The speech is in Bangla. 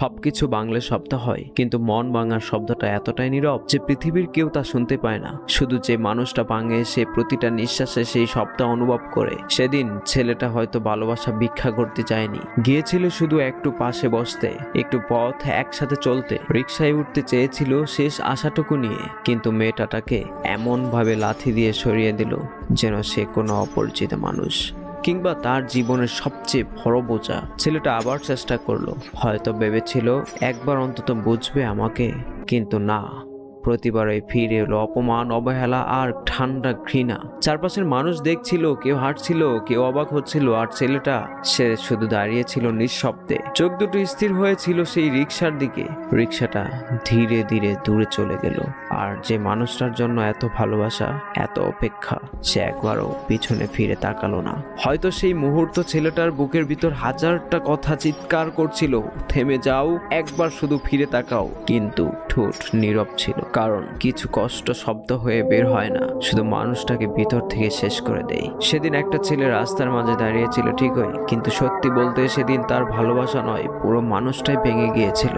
সবকিছু বাংলা শব্দ হয়, কিন্তু মন ভাঙার শব্দটা এতটাই নীরব যে পৃথিবীর কেউ তা শুনতে পায় না। শুধু যে মানুষটা ভাঙে সে প্রতিটা নিঃশ্বাসে সেই শব্দ অনুভব করে। সেদিন ছেলেটা হয়তো ভালোবাসা ভিক্ষা করতে যায়নি, গিয়েছিল শুধু একটু পাশে বসতে, একটু পথ একসাথে চলতে, রিকশায় উঠতে চেয়েছিল শেষ আশাটুকু নিয়ে। কিন্তু মেয়েটা তাকে এমন ভাবে লাথি দিয়ে সরিয়ে দিল যেন সে কোনো অপরিচিত মানুষ, কিংবা তার জীবনের সবচেয়ে বড় বোঝা। ছেলেটা আবার চেষ্টা করলো, হয়তো ভেবেছিল একবার অন্তত বুঝবে আমাকে, কিন্তু না। প্রতিবারে ফিরে এলো অপমান, অবহেলা আর ঠান্ডা ঘৃণা। চারপাশের মানুষ দেখছিল, কেউ হাঁটছিল, কেউ অবাক হচ্ছিল, আর ছেলেটা সে শুধু দাঁড়িয়েছিল নিঃশব্দে। চোখ দুটো স্থির হয়েছিল সেই রিকশার দিকে। রিকশাটা ধীরে ধীরে দূরে চলে গেল, আর যে মানুষটার জন্য এত ভালোবাসা, এত অপেক্ষা, সে একবারও পিছনে ফিরে তাকালো না। হয়তো সেই মুহূর্ত ছেলেটার বুকের ভিতর হাজারটা কথা চিৎকার করছিল, থেমে যাও, একবার শুধু ফিরে তাকাও। কিন্তু ঠোঁট নীরব ছিল, কারণ কিছু কষ্ট শব্দ হয়ে বের হয় না, শুধু মানুষটাকে ভিতর থেকে শেষ করে দেয়। সেদিন একটা ছেলে রাস্তার মাঝে দাঁড়িয়েছিল ঠিকই, কিন্তু সত্যি বলতে সেদিন তার ভালোবাসা নয়, পুরো মানুষটাই ভেঙে গিয়েছিল।